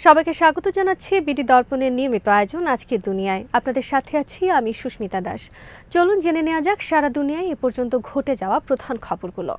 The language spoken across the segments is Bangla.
সবাইকে স্বাগত জানাচ্ছি বিডি দর্পণের নিয়মিত আয়োজন আজকের দুনিয়ায়। আপনাদের সাথে আছি আমি সুস্মিতা দাস। চলুন জেনে নেওয়া যাক সারা দুনিয়ায় এ পর্যন্ত ঘটে যাওয়া প্রধান খবরগুলো।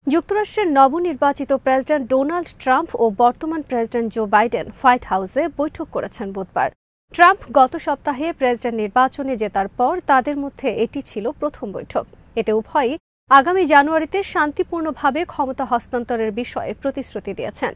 যুক্তরাষ্ট্রের নবনির্বাচিত প্রেসিডেন্ট ডোনাল্ড ট্রাম্প ও বর্তমান প্রেসিডেন্ট জো বাইডেন হোয়াইট হাউসে বৈঠক করেছেন বুধবার। ট্রাম্প গত সপ্তাহে প্রেসিডেন্ট নির্বাচনে জেতার পর তাদের মধ্যে এটি ছিল প্রথম বৈঠক। এতে উভয়ই আগামী জানুয়ারিতে শান্তিপূর্ণভাবে ক্ষমতা হস্তান্তরের বিষয়ে প্রতিশ্রুতি দিয়েছেন।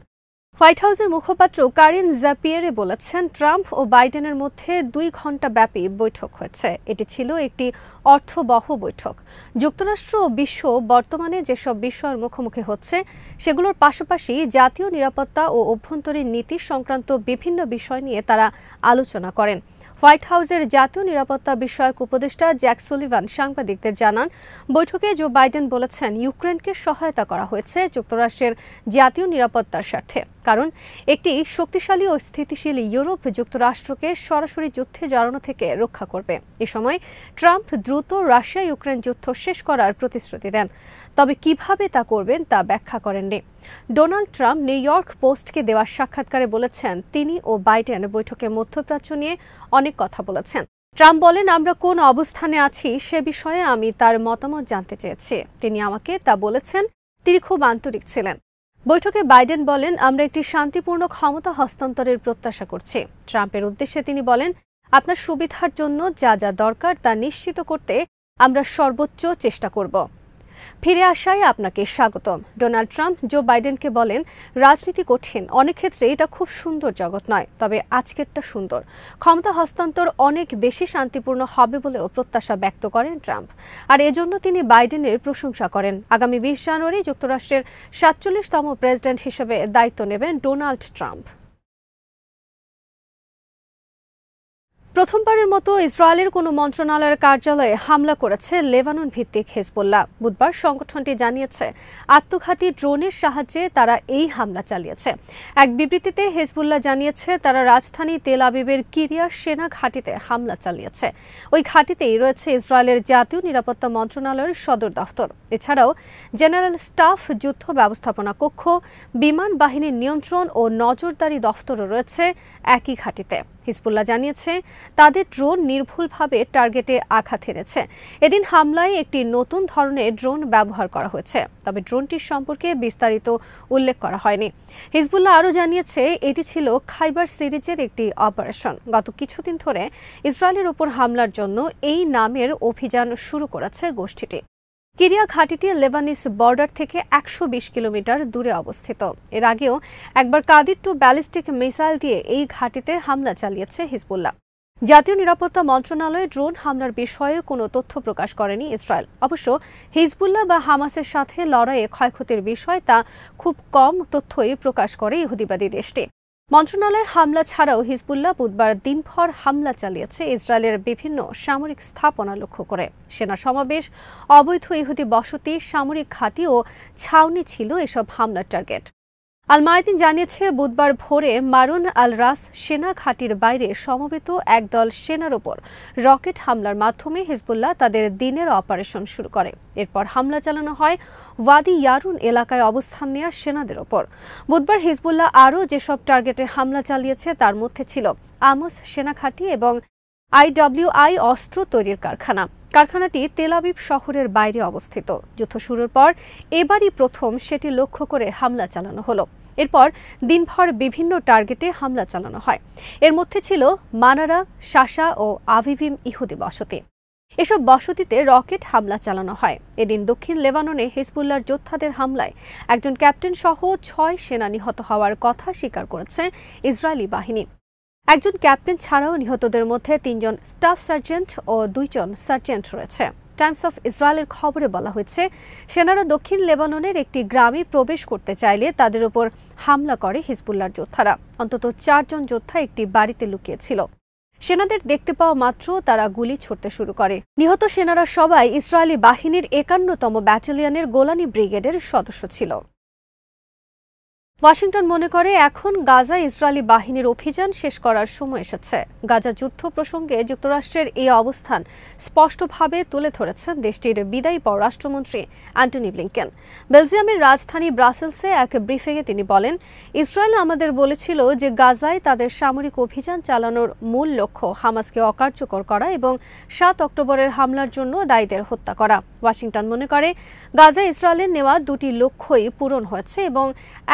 হোয়াইট হাউসের মুখপাত্র কারিন জ্যাপিয়েরে বলেছেন, ট্রাম্প ও বাইডেনের মধ্যে 2 ঘণ্টা ব্যাপী বৈঠক হয়েছে। এটি ছিল একটি অর্থবহ বৈঠক। যুক্তরাষ্ট্র ও বিশ্ব বর্তমানে যেসব বিষয়ের মুখোমুখি হচ্ছে সেগুলোর পাশাপাশি জাতীয় নিরাপত্তা ও অভ্যন্তরীণ নীতি সংক্রান্ত বিভিন্ন বিষয় নিয়ে তারা আলোচনা করেন। হোয়াইট হাউসের জাতীয় নিরাপত্তা বিষয়ক উপদেষ্টা জ্যাক সুলিভান সাংবাদিকদের জানান, বৈঠকে জো বাইডেন বলেছেন, ইউক্রেনকে সহায়তা করা হয়েছে যুক্তরাষ্ট্রের জাতীয় নিরাপত্তার স্বার্থে, কারণ একটি শক্তিশালী ও স্থিতিশীল ইউরোপ যুক্তরাষ্ট্রকে সরাসরি যুদ্ধে জড়ানো থেকে রক্ষা করবে। এ সময় ট্রাম্প দ্রুত রাশিয়া ইউক্রেন যুদ্ধ শেষ করার প্রতিশ্রুতি দেন, তবে কিভাবে তা করবেন তা ব্যাখ্যা করেননি। ডোনাল্ড ট্রাম্প নিউ ইয়র্ক পোস্টকে দেওয়া সাক্ষাৎকারে বলেছেন, তিনি ও বাইডেন বৈঠকে মধ্যপ্রাচ্য নিয়ে অনেক কথা বলেছেন। ট্রাম্প বলেন, আমরা কোন অবস্থানে আছি সে বিষয়ে আমি তার মতামত জানতে চেয়েছি। তিনি আমাকে তা বলেছেন। তিনি খুব আন্তরিক ছিলেন। বৈঠকে বাইডেন বলেন, আমরা একটি শান্তিপূর্ণ ক্ষমতা হস্তান্তরের প্রত্যাশা করছি। ট্রাম্পের উদ্দেশ্যে তিনি বলেন, আপনার সুবিধার জন্য যা যা দরকার তা নিশ্চিত করতে আমরা সর্বোচ্চ চেষ্টা করব। ফিরে আসায় আপনাকে স্বাগতম। ডোনাল্ড ট্রাম্প জো বাইডেনকে বলেন, রাজনীতি কঠিন, অনেক ক্ষেত্রে এটা খুব সুন্দর জগৎ নয়, তবে আজকেরটা সুন্দর। ক্ষমতা হস্তান্তর অনেক বেশি শান্তিপূর্ণ হবে বলেও প্রত্যাশা ব্যক্ত করেন ট্রাম্প, আর এজন্য তিনি বাইডেনের প্রশংসা করেন। আগামী 20 জানুয়ারি যুক্তরাষ্ট্রের 47তম প্রেসিডেন্ট হিসেবে দায়িত্ব নেবেন ডোনাল্ড ট্রাম্প। প্রথমবারের মতো ইসরায়েলের কোনো মন্ত্রণালয়ের কার্যালয়ে হামলা করেছে লেবানন ভিত্তিক হিজবুল্লাহ। বুধবার সংগঠনটি জানিয়েছে, আত্মঘাতী ড্রোনের সাহায্যে তারা এই হামলা চালিয়েছে। এক বিবৃতিতে হিজবুল্লাহ জানিয়েছে, তারা রাজধানী তেল আবিবের কিরিয়া সেনা ঘাঁটিতে হামলা চালিয়েছে। ওই ঘাঁটিতেই রয়েছে ইসরায়েলের জাতীয় নিরাপত্তা মন্ত্রণালয়ের সদর দফতর। এছাড়াও জেনারেল স্টাফ, যুদ্ধ ব্যবস্থাপনা কক্ষ, বিমান বাহিনীর নিয়ন্ত্রণ ও নজরদারি দফতরও রয়েছে একই ঘাঁটিতে। হিজবুল্লাহ জানিয়েছে, তাদের ড্রোন নির্ভুলভাবে টার্গেটে আঘাত হেনেছে। এদিন হামলায় একটি নতুন ধরনের ড্রোন ব্যবহার করা হয়েছে, তবে ড্রোনটির সম্পর্কে বিস্তারিত উল্লেখ করা হয়নি। হিজবুল্লাহ আরও জানিয়েছে, এটি ছিল খাইবার সিরিজের একটি অপারেশন। গত কিছুদিন ধরে ইসরায়েলের উপর হামলার জন্য এই নামের অভিযান শুরু করেছে গোষ্ঠীটি। কিরিয়া ঘাঁটিটি লেবানিস বর্ডার থেকে 120 কিলোমিটার দূরে অবস্থিত। এর আগেও একবার কাদির টু ব্যালিস্টিক মিসাইল দিয়ে এই ঘাঁটিতে হামলা চালিয়েছে হিজবুল্লাহ। জাতীয় নিরাপত্তা মন্ত্রণালয় ড্রোন হামলার বিষয়ে কোনো তথ্য প্রকাশ করেনি ইসরায়েল। অবশ্য হিজবুল্লাহ বা হামাসের সাথে লড়াইয়ে ক্ষয়ক্ষতির বিষয় তা খুব কম তথ্যই প্রকাশ করে ইহুদিবাদী দেশটি। মন্ত্রণালয় হামলা ছাড়াও হিজবুল্লাহ বুধবার দিনভর হামলা চালিয়েছে ইসরায়েলের বিভিন্ন সামরিক স্থাপনা লক্ষ্য করে। সেনা সমাবেশ, অবৈধ ইহুদি বসতি, সামরিক ঘাঁটি ও ছাউনি ছিল এসব হামলার টার্গেট। আল মায়াদিন জানিয়েছে, বুধবার ভোরে মারুন আল রাস সেনা ঘাঁটির বাইরে সমবেত একদল সেনার ওপর রকেট হামলার মাধ্যমে হিজবুল্লাহ তাদের দিনের অপারেশন শুরু করে। এরপর হামলা চালানো হয় ওয়াদি ইয়ারুন এলাকায় অবস্থান নেওয়া সেনাদের ওপর। বুধবার হিজবুল্লাহ আরও যেসব টার্গেটে হামলা চালিয়েছে তার মধ্যে ছিল আমস সেনা ঘাঁটি এবং IWI অস্ত্র তৈরির কারখানা। কারখানাটি তেল আবিব শহরের বাইরে অবস্থিত। যুদ্ধ শুরুর পর এবারই প্রথম সেটি লক্ষ্য করে হামলা চালানো হলো। এরপর দিনভর বিভিন্ন টার্গেটে হামলা চালানো হয়। এর মধ্যে ছিল মানারা, শাসা ও আভিভিম ইহুদি বসতি। এসব বসতিতে রকেট হামলা চালানো হয়। এদিন দক্ষিণ লেবাননে হিজবুল্লাহর যোদ্ধাদের হামলায় একজন ক্যাপ্টেন সহ 6 সেনা নিহত হওয়ার কথা স্বীকার করেছে ইসরায়েলি বাহিনী। একজন ক্যাপ্টেন ছাড়াও নিহতদের মধ্যে 3 জন স্টাফ সার্জেন্ট ও 2 জন সার্জেন্ট রয়েছে। টাইমস অফ ইসরায়েলের খবরে বলা হয়েছে, সেনারা দক্ষিণ লেবাননের একটি গ্রামে প্রবেশ করতে চাইলে তাদের উপর হামলা করে হিজবুল্লাহর যোদ্ধারা। অন্তত 4 জন যোদ্ধা একটি বাড়িতে লুকিয়েছিল। সেনাদের দেখতে পাওয়া মাত্র তারা গুলি ছুড়তে শুরু করে। নিহত সেনারা সবাই ইসরায়েলি বাহিনীর 51তম ব্যাটালিয়নের গোলানি ব্রিগেডের সদস্য ছিল। ওয়াশিংটন মনে করে এখন গাজা ইসরায়েলি বাহিনীর অভিযান শেষ করার সময় এসেছে। গাজা যুদ্ধ প্রসঙ্গে যুক্তরাষ্ট্রের এই অবস্থান স্পষ্টভাবে তুলে ধরেছেন দেশটির বিদায়ী পররাষ্ট্রমন্ত্রী অ্যান্টনি ব্লিংকেন। বেলজিয়ামের রাজধানী ব্রাসেলসে এক ব্রিফিংয়ে তিনি বলেন, ইসরায়েল আমাদের বলেছিল যে গাজায় তাদের সামরিক অভিযান চালানোর মূল লক্ষ্য হামাসকে অকার্যকর করা এবং ৭ অক্টোবরের হামলার জন্য দায়ীদের হত্যা করা। ওয়াশিংটন মনে করে গাজায় ইসরায়েলের নেওয়া দুটি লক্ষ্যই পূরণ হয়েছে এবং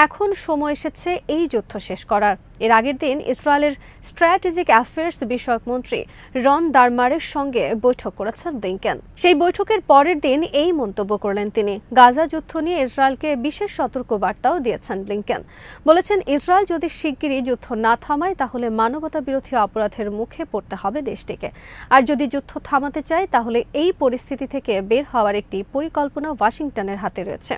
এখন সময় এসেছে এই যুদ্ধ শেষ করার। এর আগের দিন ইসরায়েলের স্ট্র্যাটেজিক অ্যাফেয়ার্স বিষয়ক মন্ত্রী রন দারমারের সঙ্গে বৈঠক করেছেন ব্লিংকেন। সেই বৈঠকের পরের দিন এই মন্তব্য করলেন তিনি। গাজা যুদ্ধ নিয়ে ইসরায়েলকে বিশেষ সতর্কবার্তাও দিয়েছেন ব্লিংকেন। বলেছেন, ইসরায়েল যদি শিগগিরই যুদ্ধ না থামায় তাহলে মানবতা বিরোধী অপরাধের মুখে পড়তে হবে দেশটিকে। আর যদি যুদ্ধ থামাতে চায় তাহলে এই পরিস্থিতি থেকে বের হওয়ার একটি পরিকল্পনা ওয়াশিংটনের হাতে রয়েছে।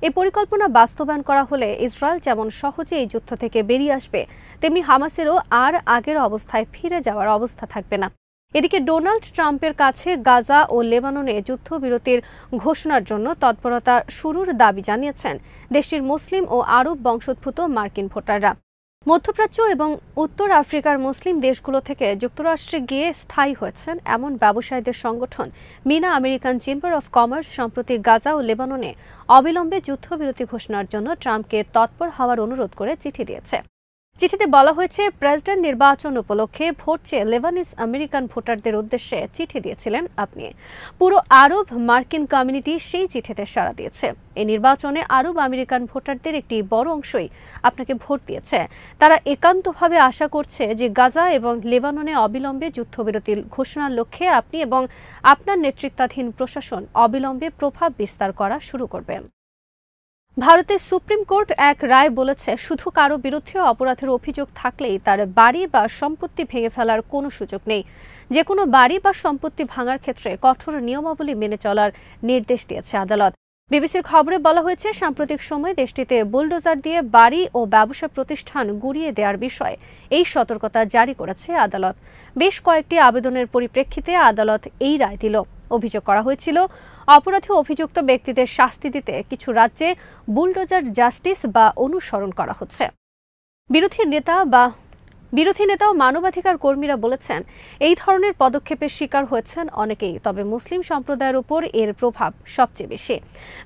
এই পরিকল্পনা বাস্তবায়ন করা হলে ইসরায়েল যেমন সহজে এই যুদ্ধ থেকে বেরিয়ে আসবে, তেমনি হামাসেরও আর আগের অবস্থায় ফিরে যাওয়ার অবস্থা থাকবে না। এদিকে ডোনাল্ড ট্রাম্পের কাছে গাজা ও লেবাননে যুদ্ধবিরতির ঘোষণার জন্য তৎপরতা শুরুর দাবি জানিয়েছেন দেশটির মুসলিম ও আরব বংশোদ্ভূত মার্কিন ভোটাররা। মধ্যপ্রাচ্য এবং উত্তর আফ্রিকার মুসলিম দেশগুলো থেকে যুক্তরাষ্ট্রে গিয়ে স্থায়ী হয়েছেন এমন ব্যবসায়ীদের সংগঠন MENA American chamber of commerce সম্প্রতি গাজা ও লেবাননে অবিলম্বে যুদ্ধবিরতি ঘোষণার জন্য ট্রাম্পকে তৎপর হওয়ার অনুরোধ করে চিঠি দিয়েছে। চিঠিতে বলা হয়েছে, প্রেসিডেন্ট নির্বাচন উপলক্ষে ভোট চেয়ে লেবানিজ আমেরিকান ভোটারদের উদ্দেশ্যে চিঠি দিয়েছিলেন আপনি। পুরো আরব মার্কিন কমিউনিটি সেই চিঠিতে সাড়া দিয়েছে। এই নির্বাচনে আরব আমেরিকান ভোটারদের একটি বড় অংশই আপনাকে ভোট দিয়েছে। তারা একান্তভাবে আশা করছে যে গাজা এবং লেবাননে অবিলম্বে যুদ্ধবিরতির ঘোষণার লক্ষ্যে আপনি এবং আপনার নেতৃত্বাধীন প্রশাসন অবিলম্বে প্রভাব বিস্তার করা শুরু করবেন। ভারতের সুপ্রিম কোর্ট এক রায় বলেছে, শুধু কারো বিরুদ্ধে অপরাধের অভিযোগ থাকলেই তার বাড়ি বা সম্পত্তি ভেঙে ফেলার কোনো সুযোগ নেই। যে কোনো বাড়ি বা সম্পত্তি ভাঙার ক্ষেত্রে কঠোর নিয়মাবলী মেনে চলার নির্দেশ দিয়েছে আদালত। বিবিসির খবরে বলা হয়েছে, সাম্প্রতিক সময়ে দেশটিতে বুলডোজার দিয়ে বাড়ি ও ব্যবসা প্রতিষ্ঠান গুঁড়িয়ে দেওয়ার বিষয়ে এই সতর্কতা জারি করেছে আদালত। বেশ কয়েকটি আবেদনের পরিপ্রেক্ষিতে আদালত এই রায় দিল। অভিযোগ করা হয়েছিল, অপরাধী অভিযুক্ত ব্যক্তিদের শাস্তি দিতে কিছু রাজ্যে বুলডোজার জাস্টিস বা অনুসরণ করা হচ্ছে। বিরোধী নেতা ও মানবাধিকার কর্মীরা বলেছেন, এই ধরনের পদক্ষেপের শিকার হয়েছেন অনেকেই, তবে মুসলিম সম্প্রদায়ের উপর এর প্রভাব সবচেয়ে বেশি।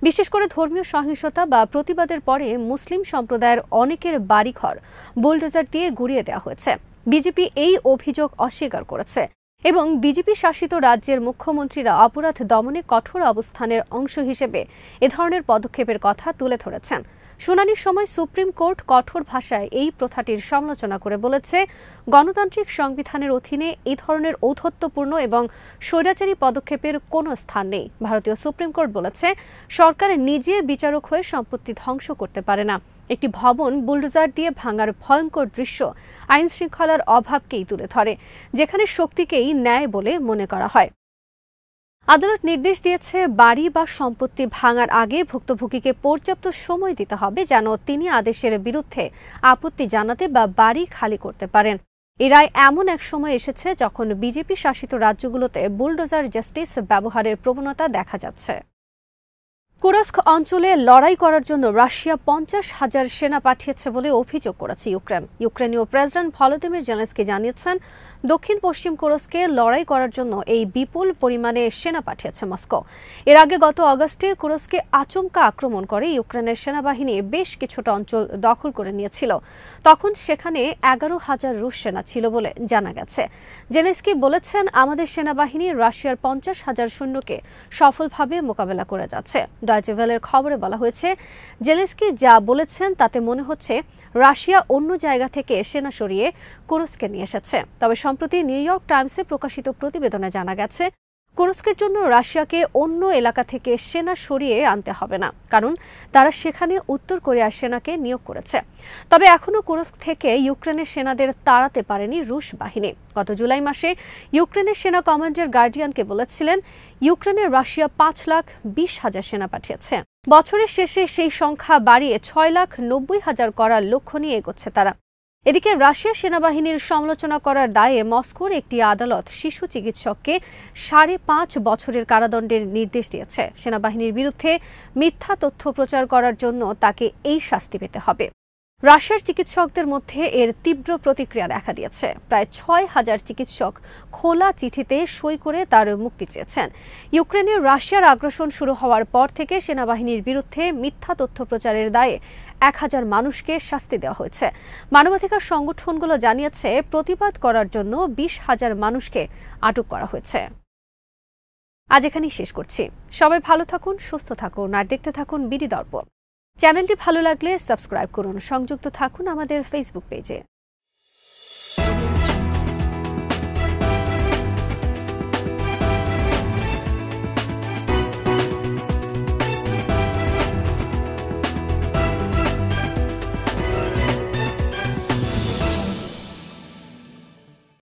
বিশেষ করে ধর্মীয় সহিংসতা বা প্রতিবাদের পরে মুসলিম সম্প্রদায়ের অনেকের বাড়িঘর বুলডোজার দিয়ে গুঁড়িয়ে দেওয়া হয়েছে। বিজেপি এই অভিযোগ অস্বীকার করেছে এবং বিজেপি শাসিত রাজ্যের মুখ্যমন্ত্রীরা অপরাধ দমনে কঠোর অবস্থানের অংশ হিসেবে এ ধরনের পদক্ষেপের কথা তুলে ধরেছেন। শুনানির সময় সুপ্রিম কোর্ট কঠোর ভাষায় এই প্রথাটির সমালোচনা করে বলেছে, গণতান্ত্রিক সংবিধানের অধীনে এই ধরনের ঔদ্ধত্যপূর্ণ এবং স্বৈরাচারী পদক্ষেপের কোনো স্থান নেই। ভারতীয় সুপ্রিম কোর্ট বলেছে, সরকার নিজে বিচারক হয়ে সম্পত্তি ধ্বংস করতে পারে না। একটি ভবন বুলডোজার দিয়ে ভাঙার ভয়ঙ্কর দৃশ্য আইন শৃঙ্খলার অভাবকেই তুলে ধরে, যেখানে শক্তিকেই ন্যায় বলে মনে করা হয়। আদালত নির্দেশ দিয়েছে, বাড়ি বা সম্পত্তি ভাঙার আগে ভুক্তভোগীকে পর্যাপ্ত সময় দিতে হবে যেন তিনি আদেশের বিরুদ্ধে আপত্তি জানাতে বা বাড়ি খালি করতে পারেন। এই রায় এমন এক সময় এসেছে যখন বিজেপি শাসিত রাজ্যগুলোতে বুলডোজার জাস্টিস ব্যবহারের প্রবণতা দেখা যাচ্ছে। কুরস্ক অঞ্চলে লড়াই করার জন্য রাশিয়া 50,000 সেনা পাঠিয়েছে বলে অভিযোগ করেছে ইউক্রেন। ইউক্রেনীয় প্রেসিডেন্ট ভলোদিমির জেলেনস্কি জানিয়েছেন, দক্ষিণ পশ্চিম কুরস্কে লড়াই করার জন্য এই বিপুল পরিমাণে সেনা পাঠিয়েছে মস্কো। এর আগে গত অগস্টে কুরস্কে আচমকা আক্রমণ করে ইউক্রেনের সেনাবাহিনী বেশ কিছুটা অঞ্চল দখল করে নিয়েছিল। তখন সেখানে 11,000 রুশ সেনা ছিল বলে জানা গেছে। জেলেনস্কি বলেছেন, আমাদের সেনাবাহিনী রাশিয়ার 50,000 সৈন্যকে সফলভাবে মোকাবেলা করে যাচ্ছে। ডয়েচে ভেলের খবরে বলা হয়েছে, জেলেনস্কি যা বলেছেন তাতে মনে হচ্ছে রাশিয়া অন্য জায়গা থেকে সেনা সরিয়ে কুরস্কে নিয়ে এসেছে। তবে সম্প্রতি নিউ ইয়র্ক টাইমসে প্রকাশিত প্রতিবেদনে জানা গেছে, কুরস্কের জন্য রাশিয়াকে অন্য এলাকা থেকে সেনা সরিয়ে আনতে হবে না, কারণ তারা সেখানে উত্তর কোরিয়ার সেনাকে নিয়োগ করেছে। তবে এখনও কুরস্ক থেকে ইউক্রেনের সেনাদের তাড়াতে পারেনি রুশ বাহিনী। গত জুলাই মাসে ইউক্রেনের সেনা কমান্ডার গার্ডিয়ানকে বলেছিলেন, ইউক্রেনের রাশিয়া 5,20,000 সেনা পাঠিয়েছে। বছরের শেষে সেই সংখ্যা বাড়িয়ে 6,90,000 করার লক্ষ্য নিয়ে এগোচ্ছে তারা। এদিকে রাশিয়ার সেনাবাহিনীর সমালোচনা করার দায়ে মস্কোর একটি আদালত শিশু চিকিৎসককে 5.5 বছরের কারাদণ্ডের নির্দেশ দিয়েছে। সেনাবাহিনীর বিরুদ্ধে মিথ্যা তথ্য প্রচার করার জন্য তাকে এই শাস্তি পেতে হবে। রাশিয়ার চিকিৎসকদের মধ্যে এর তীব্র প্রতিক্রিয়া দেখা দিয়েছে। প্রায় ৬,০০০ চিকিৎসক খোলা চিঠিতে সই করে তার মুক্তি চেয়েছেন। ইউক্রেনে রাশিয়ার আগ্রাসন শুরু হওয়ার পর থেকে সেনাবাহিনীর বিরুদ্ধে মিথ্যা তথ্য প্রচারের দায়ে ১,০০০ মানুষকে শাস্তি দেওয়া হয়েছে। মানবাধিকার সংগঠনগুলো জানিয়েছে, প্রতিবাদ করার জন্য ২০,০০০ মানুষকে আটক করা হয়েছে। আজ এখানেই শেষ করছি। সবাই ভালো থাকুন, সুস্থ থাকুন আর দেখতে থাকুন বিডি দর্পণ। চ্যানেলটি ভালো লাগলে সাবস্ক্রাইব করুন, সংযুক্ত থাকুন আমাদের ফেসবুক পেজে।